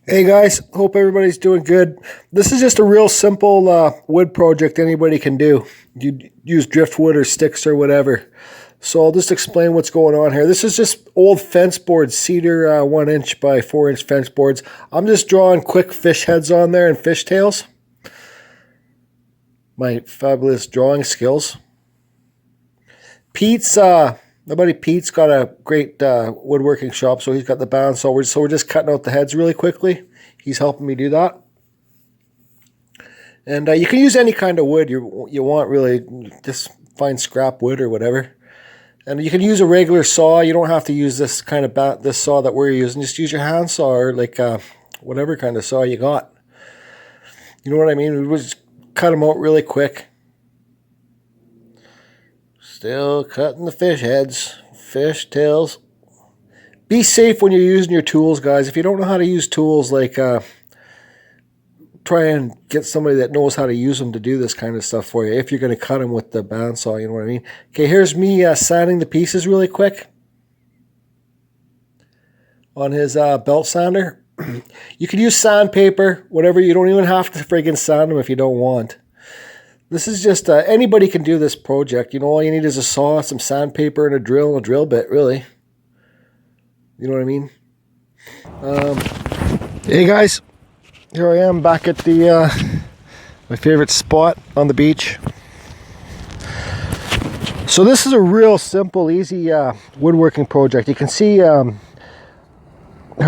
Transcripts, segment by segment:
Hey guys, hope everybody's doing good. This is just a real simple wood project anybody can do. You use driftwood or sticks or whatever. So I'll just explain what's going on here. This is just old fence boards, cedar 1 inch by 4 inch fence boards. I'm just drawing quick fish heads on there and fish tails. My fabulous drawing skills. My buddy Pete's got a great woodworking shop, so he's got the bandsaw. So we're just cutting out the heads really quickly. He's helping me do that. And you can use any kind of wood you want, really. Just find scrap wood or whatever. And you can use a regular saw. You don't have to use this kind of this saw that we're using. Just use your hand saw or like whatever kind of saw you got. You know what I mean? We just cut them out really quick. Still cutting the fish heads, fish tails. Be safe when you're using your tools, guys. If you don't know how to use tools, like try and get somebody that knows how to use them to do this kind of stuff for you. If you're going to cut them with the bandsaw, you know what I mean. Okay, here's me sanding the pieces really quick on his belt sander. You can use sandpaper, whatever. You don't even have to friggin' sand them if you don't want. This is just, anybody can do this project. You know, all you need is a saw, some sandpaper, and a drill bit, really. You know what I mean? Hey guys, here I am back at the, my favorite spot on the beach. So this is a real simple, easy woodworking project. You can see how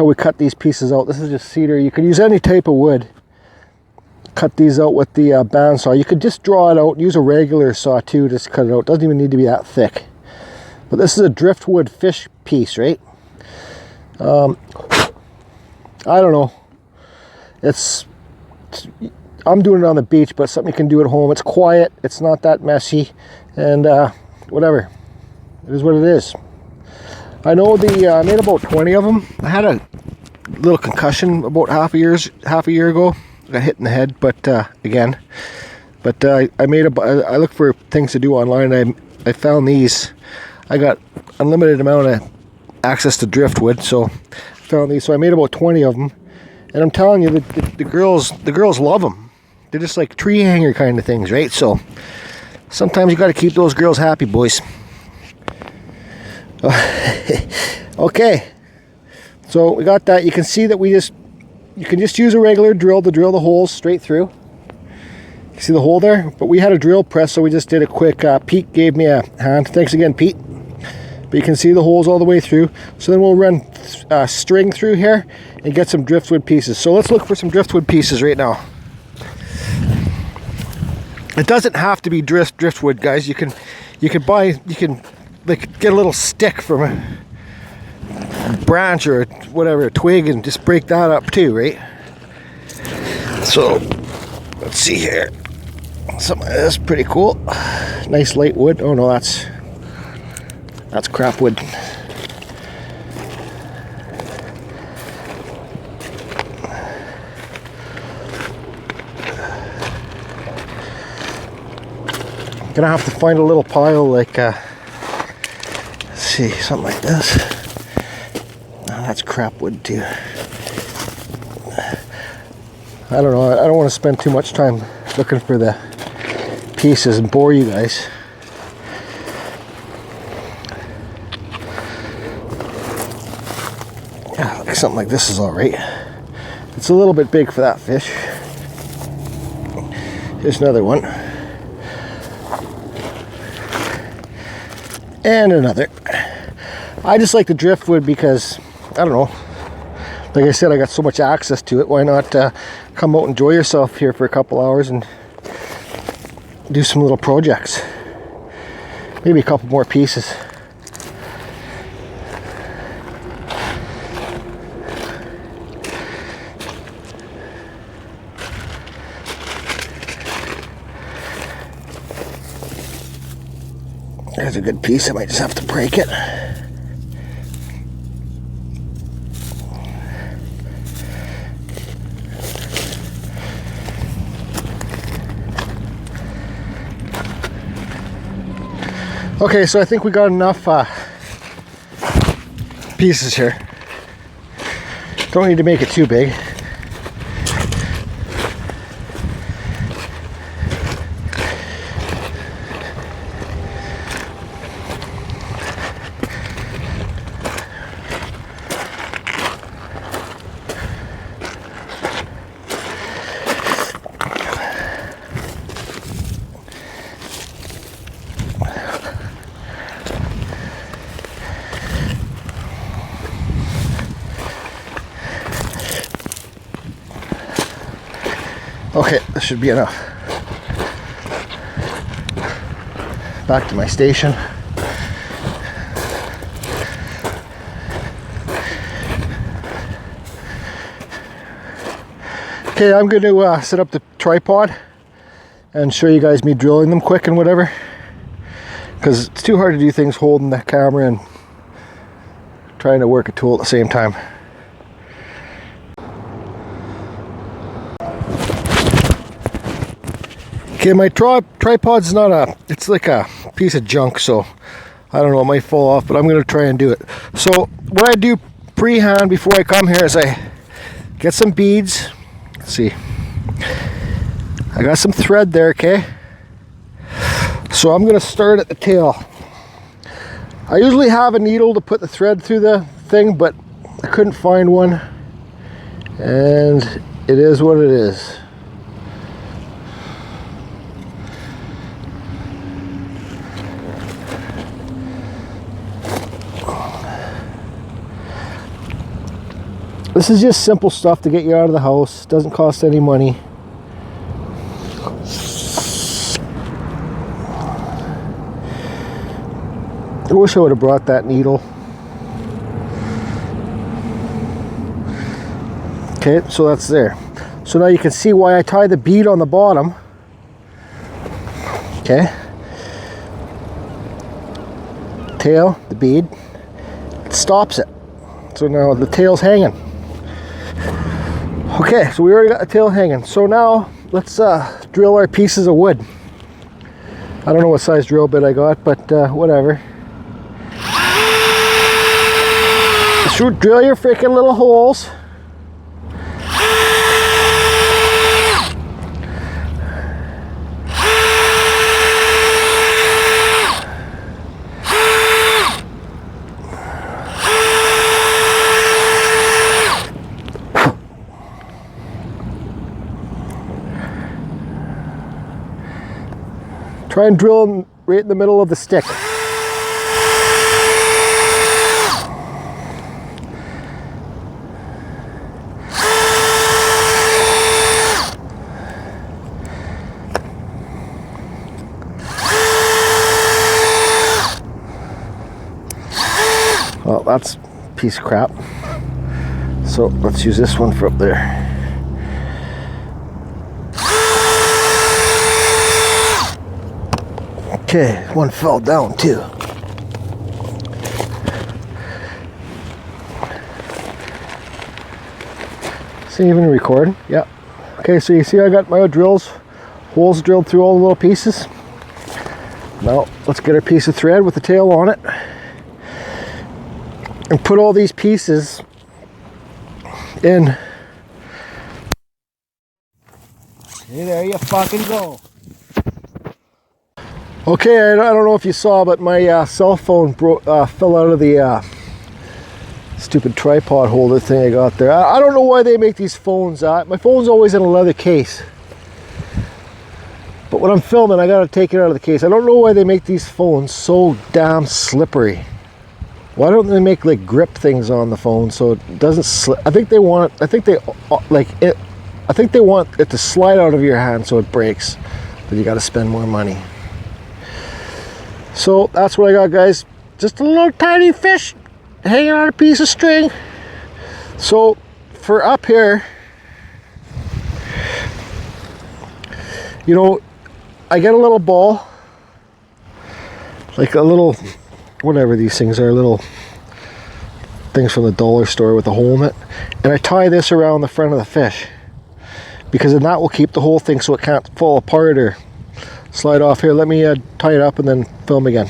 we cut these pieces out. This is just cedar. You can use any type of wood. Cut these out with the bandsaw. You could just draw it out, use a regular saw too, just cut it out. Doesn't even need to be that thick. But this is a driftwood fish piece, right? I don't know. I'm doing it on the beach, but something you can do at home. It's quiet, it's not that messy, and whatever. It is what it is. I know I made about 20 of them. I had a little concussion about half a year ago. I got hit in the head, but again. But I looked for things to do online. I found these. I got unlimited amount of access to driftwood, so I found these. So I made about 20 of them, and I'm telling you, the girls love them. They're just like tree hanger kind of things, right? So sometimes you got to keep those girls happy, boys. Okay, so we got that. You can see that you can just use a regular drill to drill the holes straight through. You see the hole there? But we had a drill press, so we just did a quick, Pete gave me a hand. Thanks again, Pete. But you can see the holes all the way through. So then we'll run string through here and get some driftwood pieces. So let's look for some driftwood pieces right now. It doesn't have to be driftwood, guys. You can like get a little stick from a branch or whatever, a twig, and just break that up too, right? So let's see here. Something like this, pretty cool. Nice light wood. Oh no, that's crap wood. Gonna have to find a little pile, like let's see, something like this. That's crap wood too. I don't know. I don't want to spend too much time looking for the pieces and bore you guys. Yeah, something like this is all right. It's a little bit big for that fish. Here's another one. And another. I just like the driftwood because, I don't know, like I said, I got so much access to it. Why not come out and enjoy yourself here for a couple hours and do some little projects. Maybe a couple more pieces. There's a good piece. I might just have to break it. Okay, so I think we got enough pieces here. Don't need to make it too big. Okay, this should be enough. Back to my station. Okay, I'm going to set up the tripod and show you guys me drilling them quick and whatever, because it's too hard to do things holding the camera and trying to work a tool at the same time. Okay, my tripod's not it's like a piece of junk, so I don't know, it might fall off, but I'm going to try and do it. So what I do pre-hand before I come here is I get some beads. Let's see, I got some thread there, okay? So I'm going to start at the tail. I usually have a needle to put the thread through the thing, but I couldn't find one, and it is what it is. This is just simple stuff to get you out of the house. Doesn't cost any money. I wish I would have brought that needle. Okay, so that's there. So now you can see why I tie the bead on the bottom. Okay. Tail, the bead, it stops it. So now the tail's hanging. Okay, so we already got the tail hanging. So now let's drill our pieces of wood. I don't know what size drill bit I got, but whatever. Shoot, drill your freaking little holes. Try and drill them right in the middle of the stick. Well, that's a piece of crap. So let's use this one for up there. Okay, one fell down too. Is it even recording? Yeah. Okay, so you see I got my drills, holes drilled through all the little pieces. Now let's get our piece of thread with the tail on it and put all these pieces in. Hey, there you fucking go. Okay, I don't know if you saw, but my cell phone fell out of the stupid tripod holder thing I got there. I don't know why they make these phones. My phone's always in a leather case. But when I'm filming, I gotta take it out of the case. I don't know why they make these phones so damn slippery. Why don't they make like grip things on the phone so it doesn't slip? I think they want it to slide out of your hand so it breaks, but you gotta spend more money. So that's what I got, guys. Just a little tiny fish hanging on a piece of string. So for up here, you know, I get a little ball, like a little, whatever these things are, little things from the dollar store with a hole in it, and I tie this around the front of the fish, because then that will keep the whole thing so it can't fall apart or slide off. Here, let me tie it up and then film again.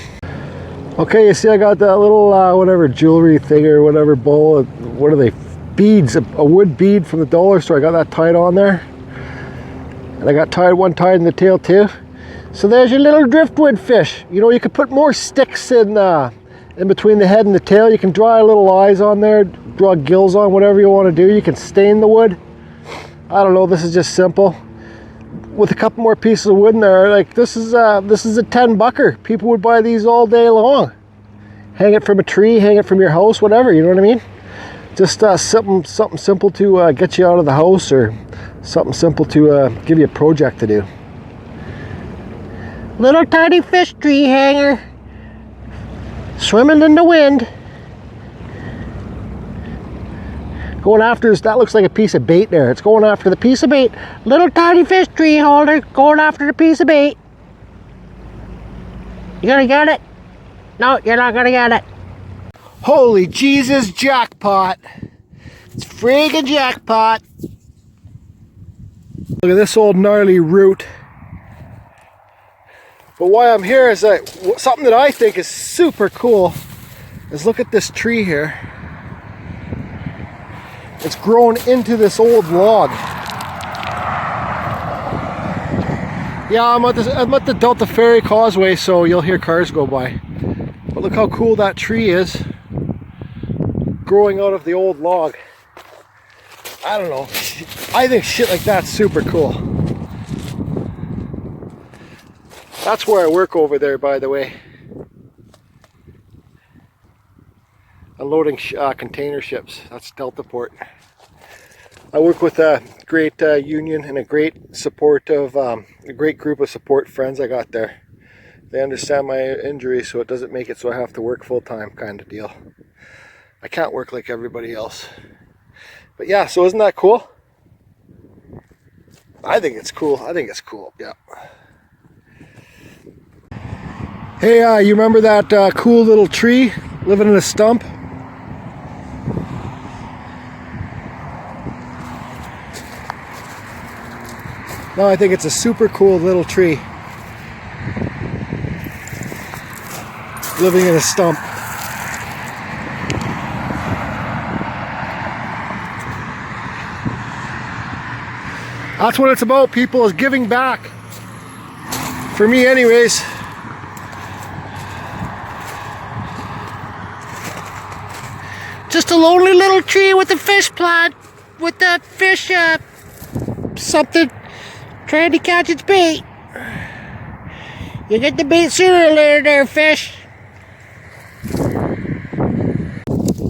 Okay, you see I got that little whatever jewelry thing or whatever bowl. What are they? Beads, a wood bead from the dollar store. I got that tied on there, and I got one tied in the tail too. So there's your little driftwood fish. You know, you could put more sticks in between the head and the tail. You can draw little eyes on there, draw gills on, whatever you want to do. You can stain the wood. I don't know, this is just simple. With a couple more pieces of wood in there, like this is a 10-bucker. People would buy these all day long. Hang it from a tree, hang it from your house, whatever, you know what I mean? Just something simple to get you out of the house, or Something simple to give you a project to do. Little tiny fish tree hanger. Swimming in the wind. Going after, that looks like a piece of bait there. It's going after the piece of bait. Little tiny fish tree holder going after the piece of bait. You gonna get it? No, you're not gonna get it. Holy Jesus, jackpot. It's friggin' jackpot. Look at this old gnarly root. But why I'm here is that something that I think is super cool is look at this tree here. It's grown into this old log. Yeah, I'm at the Delta Ferry Causeway, so you'll hear cars go by. But look how cool that tree is, growing out of the old log. I don't know. I think shit like that's super cool. That's where I work over there, by the way. Unloading container ships. That's Delta Port. I work with a great union and a great supportive, a great group of support friends I got there. They understand my injury, so it doesn't make it so I have to work full time, kind of deal. I can't work like everybody else. But yeah, so isn't that cool? I think it's cool. I think it's cool. Yeah. Hey, you remember that cool little tree living in a stump? No, I think it's a super cool little tree living in a stump. That's what it's about, people, is giving back. For me anyways. Just a lonely little tree with a fish plant, with the fish, something, trying to catch its bait. You get the bait sooner or later there, fish.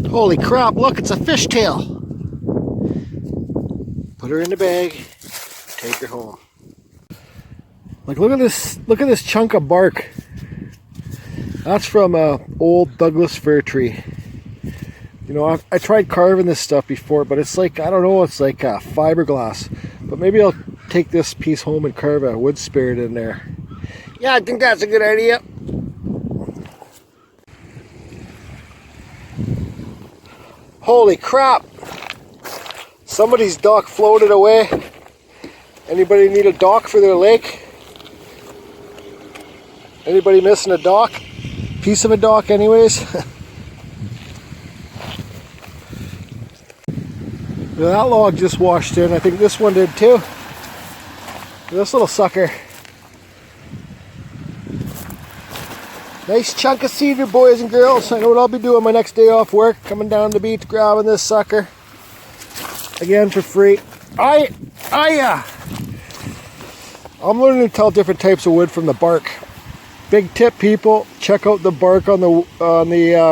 Holy crap, look, it's a fishtail. Put her in the bag, take her home. Like, look at this chunk of bark. That's from an old Douglas fir tree. You know, I tried carving this stuff before, but it's like, I don't know, it's like fiberglass. But maybe I'll take this piece home and carve a wood spirit in there. Yeah, I think that's a good idea. Holy crap! Somebody's dock floated away. Anybody need a dock for their lake? Anybody missing a dock? Piece of a dock anyways? That log just washed in. I think this one did too. This little sucker. Nice chunk of cedar, boys and girls. I know what I'll be doing my next day off work. Coming down to the beach, grabbing this sucker. Again, for free. I'm learning to tell different types of wood from the bark. Big tip, people. Check out the bark on the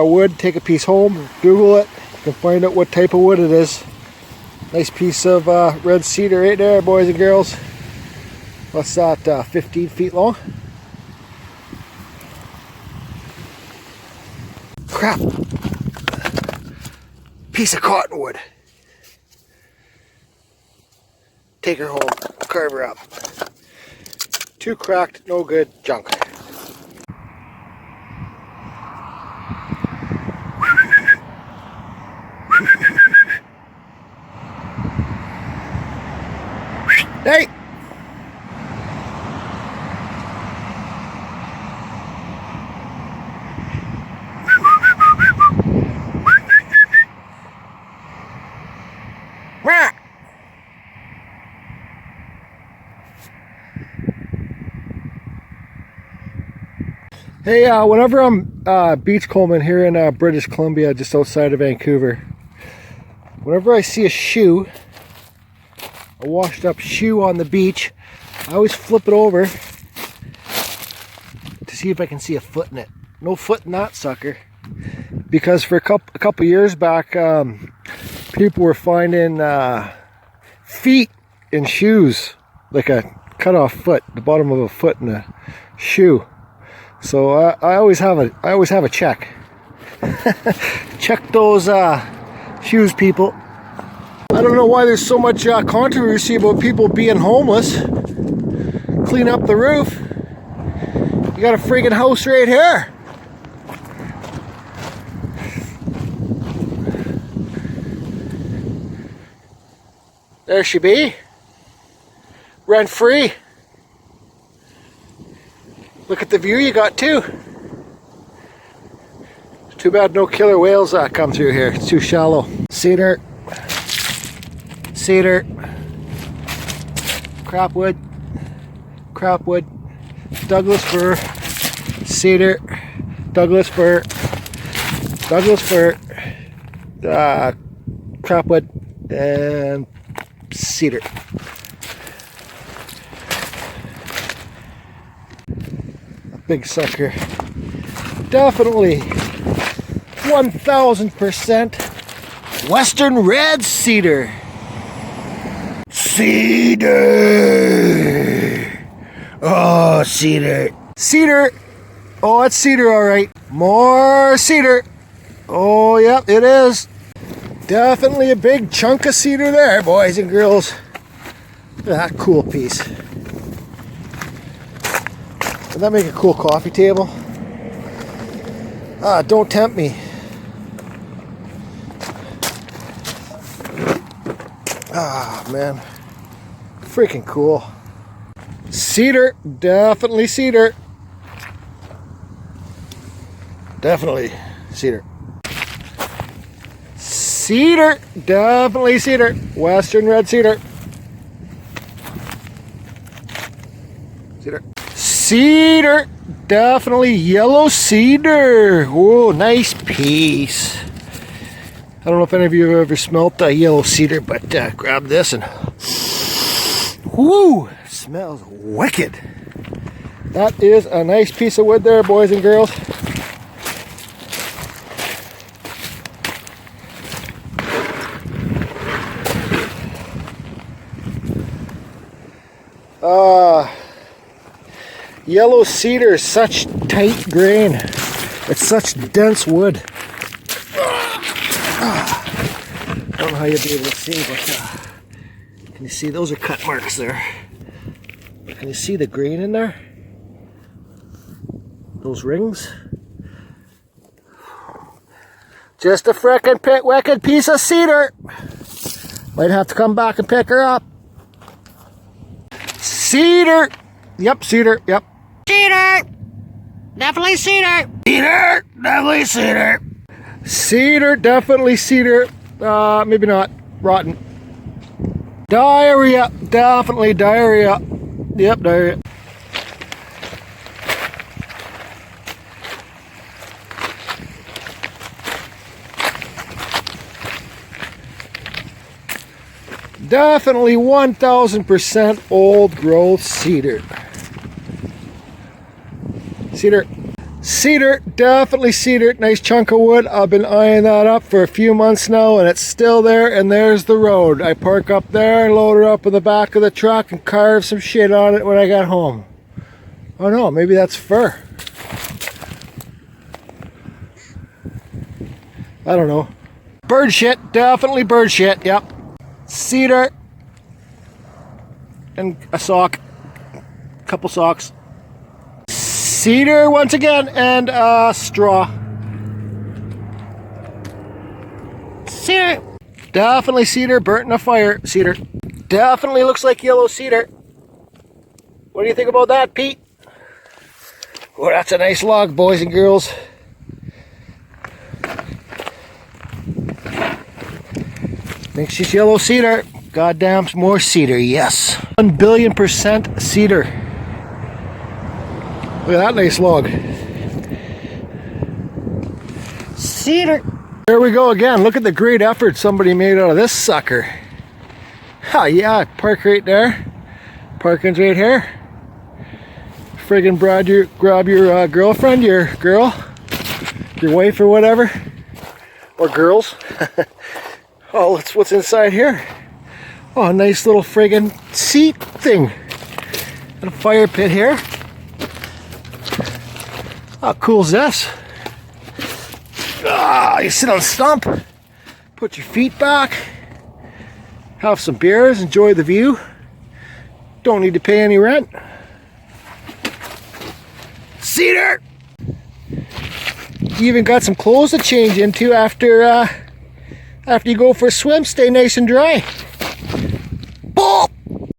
wood. Take a piece home. Google it. You can find out what type of wood it is. Nice piece of red cedar right there, boys and girls. What's that, 15 feet long? Crap. Piece of cottonwood. Take her home, carve her up. Too cracked, no good, junk. Hey! Hey, whenever I'm beachcombing here in British Columbia, just outside of Vancouver, whenever I see a shoe, a washed up shoe on the beach, I always flip it over to see if I can see a foot in it. No foot in that sucker. Because for a couple years back, people were finding feet in shoes, like a cut off foot, the bottom of a foot in a shoe. So I always have a check. Check those shoes, people. I don't know why there's so much controversy about people being homeless. Clean up the roof. You got a friggin' house right here. There she be. Rent free. Look at the view you got too. Too bad no killer whales come through here. It's too shallow. Cedar. Cedar. Crapwood. Crapwood. Douglas fir. Cedar. Douglas fir. Douglas fir. Crapwood. And cedar. A big sucker. Definitely 1000% Western red cedar. Cedar. Oh, cedar. Cedar. Oh, it's cedar, all right. More cedar. Oh, yep, it is. Definitely a big chunk of cedar there, boys and girls. Look at that cool piece. Would that make a cool coffee table? Ah, don't tempt me. Ah, man. Freaking cool. Cedar. Definitely cedar. Definitely cedar. Cedar. Definitely cedar. Western red cedar. Cedar. Cedar. Definitely yellow cedar. Whoa, nice piece. I don't know if any of you have ever smelt yellow cedar, but grab this and whoo, smells wicked. That is a nice piece of wood there, boys and girls. Yellow cedar is such tight grain. It's such dense wood. I don't know how you'll be able to see, but can you see those are cut marks there? Can you see the grain in there? Those rings? Just a frickin' wicked piece of cedar. Might have to come back and pick her up. Cedar. Yep, cedar. Yep. Cedar. Definitely cedar. Cedar. Definitely cedar. Cedar. Definitely cedar. Maybe not. Rotten. Diarrhea. Definitely diarrhea. Yep, diarrhea. Definitely 1000% old growth cedar. Cedar. Cedar, definitely cedar. Nice chunk of wood. I've been eyeing that up for a few months now and it's still there, and there's the road. I park up there and load her up in the back of the truck and carve some shit on it when I get home. Oh no, maybe that's fir. I don't know. Bird shit, definitely bird shit, yep. Cedar and a sock, couple socks. Cedar once again and straw. Cedar, definitely cedar, burnt in a fire. Cedar, definitely looks like yellow cedar. What do you think about that, Pete? Oh, that's a nice log, boys and girls. Think she's yellow cedar. Goddamn, more cedar, yes. 1,000,000,000% cedar. Look at that nice log. Cedar. There we go again. Look at the great effort somebody made out of this sucker. Oh yeah, park right there. Parking's right here. Friggin' grab your girlfriend, your girl, your wife or whatever. Or girls. Oh, what's inside here? Oh, a nice little friggin' seat thing. And a fire pit here. How cool is this? Ah, you sit on a stump, put your feet back, have some beers, enjoy the view. Don't need to pay any rent. Cedar! You even got some clothes to change into after you go for a swim. Stay nice and dry.